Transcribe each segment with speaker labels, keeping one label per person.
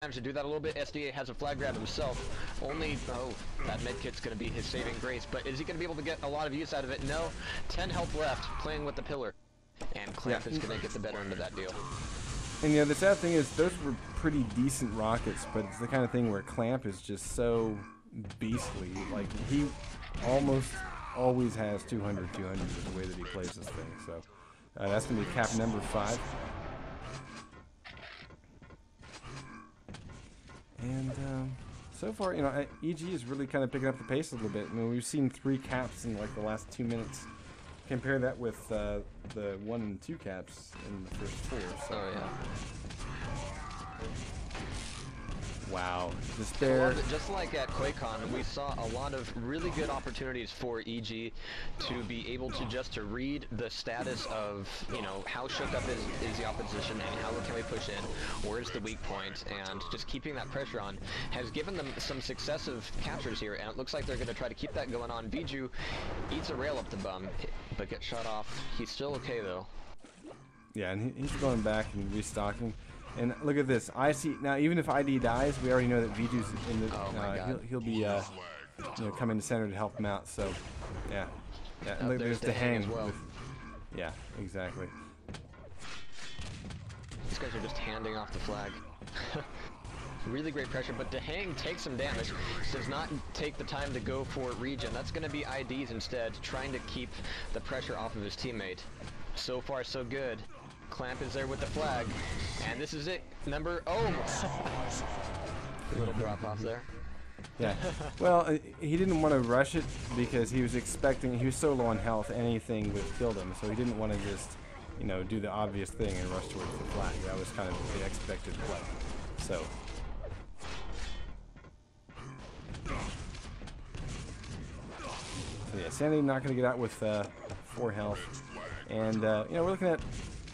Speaker 1: managed to do that a little bit. SDA has a flag grab himself. Only, oh, that medkit's going to be his saving grace, but is he going to be able to get a lot of use out of it? No. 10 health left, playing with the pillar. And Clamp is going to get the better end of that deal.
Speaker 2: And yeah, the sad thing is those were pretty decent rockets, but it's the kind of thing where Clamp is just so beastly. Like, he almost always has 200 is the way that he plays this thing. So that's going to be cap number 5. And so far, you know, EG is really kind of picking up the pace a little bit. I mean, we've seen 3 caps in like the last 2 minutes. Compare that with the 1 and 2 caps in the first 4. So.
Speaker 1: Oh yeah.
Speaker 2: Wow, Despair.
Speaker 1: Just like at QuakeCon, we saw a lot of really good opportunities for EG to be able to just to read the status of, you know, how shook up is the opposition and how can we push in, where's the weak point, and just keeping that pressure on has given them some successive captures here, and it looks like they're going to try to keep that going on. Viju eats a rail up the bum, but gets shot off. He's still okay though.
Speaker 2: Yeah, and he's going back and restocking. And look at this. I see now. Even if ID dies, we already know that Viju's in the. He'll be you know, coming to center to help him out. So, yeah. And look, there's the hang. Well. Yeah, exactly.
Speaker 1: These guys are just handing off the flag. Really great pressure, but Dehang takes some damage. Does not take the time to go for regen. That's going to be IDs instead, trying to keep the pressure off of his teammate. So far, so good. Clamp is there with the flag, and this is it. Oh! Little drop off there.
Speaker 2: Yeah. Well, he didn't want to rush it because he was expecting, he was so low on health, anything would have killed him, so he didn't want to just, you know, do the obvious thing and rush towards the flag. That was kind of the expected play. So. So yeah, Sandy not going to get out with 4 health. And, you know, we're looking at,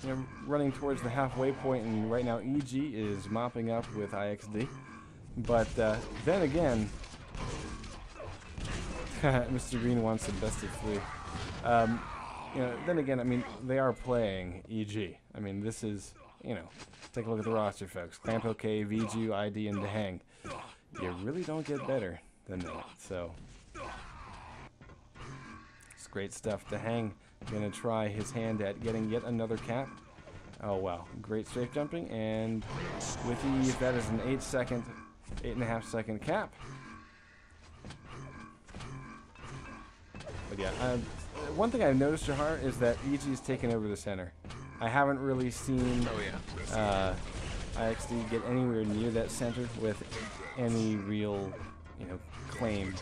Speaker 2: you know, running towards the halfway point, and right now EG is mopping up with IXD. But then again, Mr. Green wants the best of 3. You know, then again, I mean, they are playing EG. I mean, this is, you know, take a look at the roster, folks. Clamp OK, Viju, ID, and Dehang. You really don't get better than that. So, it's great stuff. Dehang gonna try his hand at getting yet another cap. Oh wow, great strafe jumping, and with ease, that is an 8.5 second cap. But yeah, one thing I've noticed, Jahar, is that EG's taken over the center. I haven't really seen IXD get anywhere near that center with any real, you know, claim.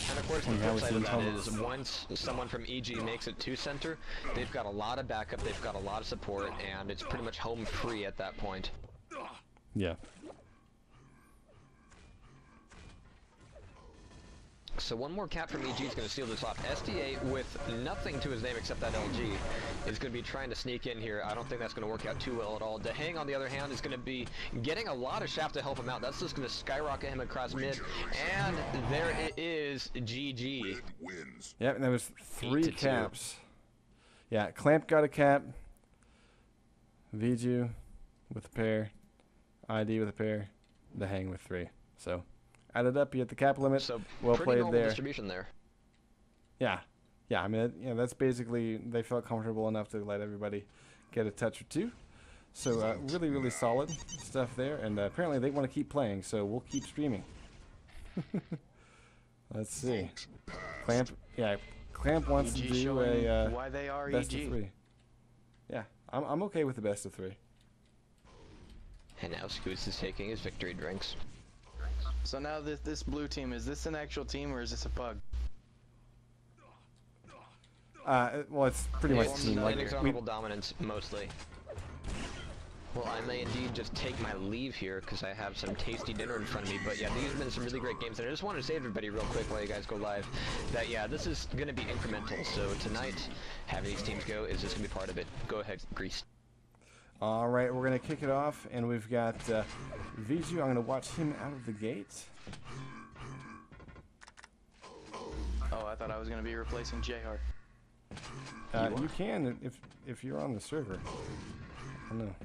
Speaker 1: And of course, the flip side of that is once someone from EG makes it to center, they've got a lot of backup, they've got a lot of support, and it's pretty much home free at that point.
Speaker 2: Yeah.
Speaker 1: So one more cap from EG is going to seal this off. SDA, with nothing to his name except that LG, is going to be trying to sneak in here. I don't think that's going to work out too well at all. Dehang, on the other hand, is going to be getting a lot of shaft to help him out. That's just going to skyrocket him across mid. And there it is, GG.
Speaker 2: Yep, and that was 3 caps. Yeah, Clamp got a cap. Viju with a pair. ID with a pair. Dehang with 3. So, added up, you hit the cap limit.
Speaker 1: So
Speaker 2: well played there.
Speaker 1: Distribution there.
Speaker 2: Yeah, I mean, you know, that's basically, they felt comfortable enough to let everybody get a touch or 2. So really, really solid stuff there. And apparently they want to keep playing, so we'll keep streaming. Let's see. Clamp wants to do a
Speaker 3: why they are
Speaker 2: best
Speaker 3: EG.
Speaker 2: of 3. Yeah, I'm okay with the best of 3.
Speaker 1: And now Scoots is taking his victory drinks.
Speaker 3: So now this blue team, is this an actual team or is this a bug?
Speaker 2: Well, it's pretty much team. Like,
Speaker 1: inexorable dominance, mostly. Well, I may indeed just take my leave here because I have some tasty dinner in front of me. But yeah, these have been some really great games, and I just wanted to say to everybody real quick while you guys go live that yeah, this is going to be incremental. So tonight, having these teams go is just going to be part of it. Go ahead, Grease.
Speaker 2: All right, we're going to kick it off, and we've got Viju. I'm going to watch him out of the gate.
Speaker 3: Oh, I thought I was going to be replacing Jhar.
Speaker 2: You can if you're on the server. I don't know.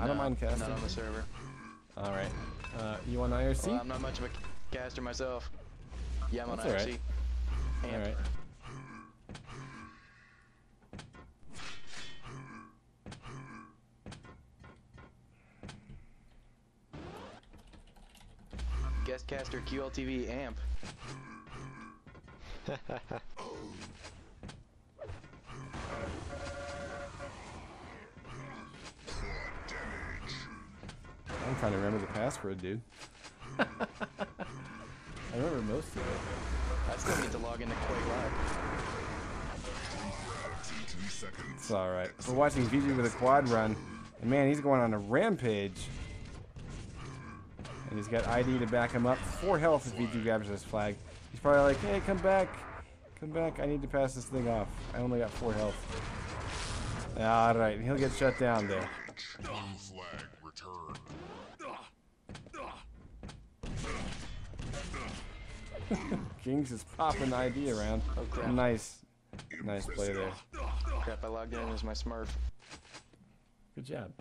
Speaker 2: I don't mind casting.
Speaker 3: Not on the server.
Speaker 2: All right. You on IRC?
Speaker 3: Well, I'm not much of a caster myself. Yeah, I'm on
Speaker 2: That's all
Speaker 3: IRC.
Speaker 2: right.
Speaker 3: Amp.
Speaker 2: All right.
Speaker 3: Guest caster QLTV Amp.
Speaker 2: I'm trying to remember the password, dude. I remember most of it.
Speaker 3: I still need to log into Quake Live.
Speaker 2: It's alright. We're watching VG with a quad run, and man, he's going on a rampage. And he's got ID to back him up. 4 health if VG grabs this flag. He's probably like, hey, come back. Come back. I need to pass this thing off. I only got 4 health. Alright, he'll get shut down there.
Speaker 4: Flag returned.
Speaker 2: Kings is popping ID around.
Speaker 3: Oh, crap.
Speaker 2: Nice. Nice play there.
Speaker 3: Crap, I logged in as my Smurf.
Speaker 2: Good job.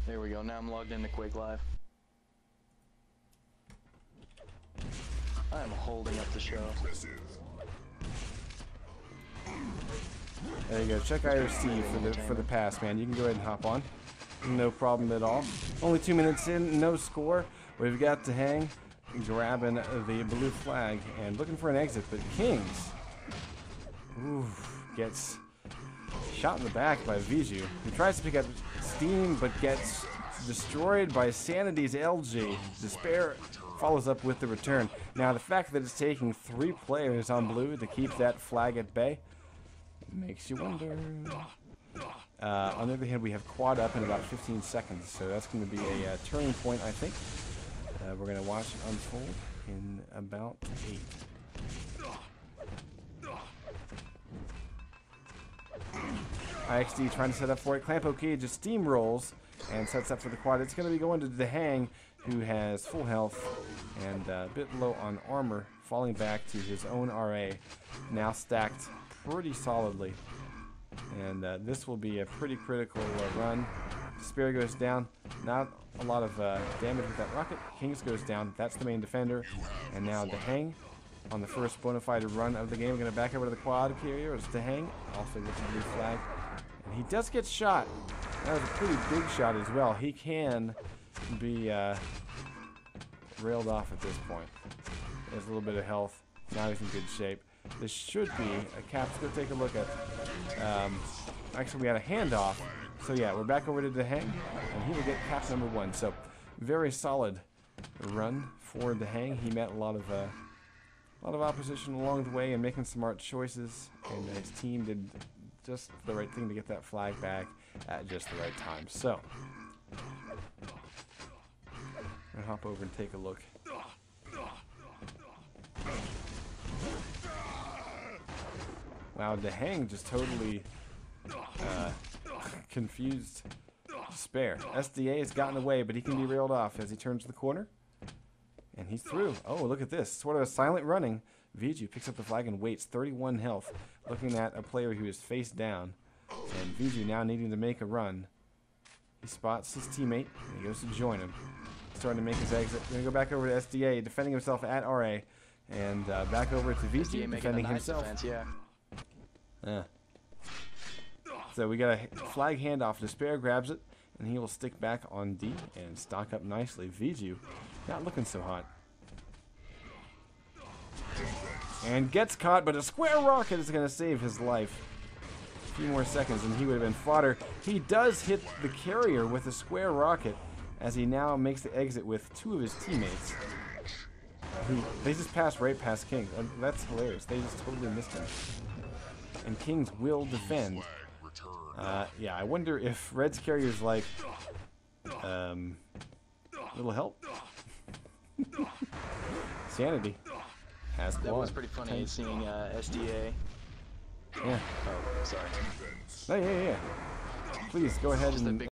Speaker 3: There we go, now I'm logged into Quake Live. I'm holding up the show.
Speaker 2: There you go. Check IRC for the pass, man. You can go ahead and hop on. No problem at all. Only 2 minutes in, no score. We've got to hang, grabbing the blue flag and looking for an exit. But Kings, gets shot in the back by Viju. He tries to pick up steam, but gets destroyed by Sanity's LG. Despair follows up with the return. Now, the fact that it's taking 3 players on blue to keep that flag at bay makes you wonder. On the other hand, we have quad up in about 15 seconds, so that's going to be a turning point, I think. We're going to watch it unfold in about 8. IXD trying to set up for it. Clamp OK just steamrolls and sets up for the quad. It's going to be going to the Hang, who has full health and a bit low on armor, falling back to his own RA, now stacked pretty solidly. And this will be a pretty critical run. Despair goes down. Not a lot of damage with that rocket. Kings goes down. That's the main defender. And now the Hang on the first bona fide run of the game. We're going to back over to the quad carrier. It's the Hang, also with the blue flag. And he does get shot. That was a pretty big shot as well. He can be railed off at this point. He has a little bit of health. Now he's in good shape. This should be a cap. Let's go take a look at. Actually, we had a handoff. So yeah, we're back over to the Hang, and he will get cap number 1. So very solid run for the Hang. He met a lot of opposition along the way and making smart choices, and his team did just the right thing to get that flag back at just the right time. So I'm gonna hop over and take a look. Wow, the Hang just totally confused Despair. SDA has gotten away, but he can be railed off as he turns the corner. And he's through. Oh, look at this. Sort of a silent running. Viju picks up the flag and waits. 31 health. Looking at a player who is face down. And Viju now needing to make a run. He spots his teammate, and he goes to join him. Starting to make his exit. Going to go back over to SDA, defending himself at RA. And back over to Viju, defending himself.
Speaker 3: Defense, yeah.
Speaker 2: Yeah. So we got a flag handoff. Despair grabs it, and he will stick back on D and stock up nicely. Viju not looking so hot. And gets caught, but a square rocket is going to save his life. A few more seconds, and he would have been fodder. He does hit the carrier with a square rocket, as he now makes the exit with 2 of his teammates. They just passed right past King. That's hilarious. They just totally missed him. And Kings will defend. Yeah, I wonder if Red's carrier's like, little help. Sanity has
Speaker 3: That
Speaker 2: quad.
Speaker 3: was pretty funny seeing SDA.
Speaker 2: Yeah.
Speaker 3: Oh, sorry.
Speaker 2: No, yeah. Please go ahead
Speaker 3: Just a
Speaker 2: and
Speaker 3: big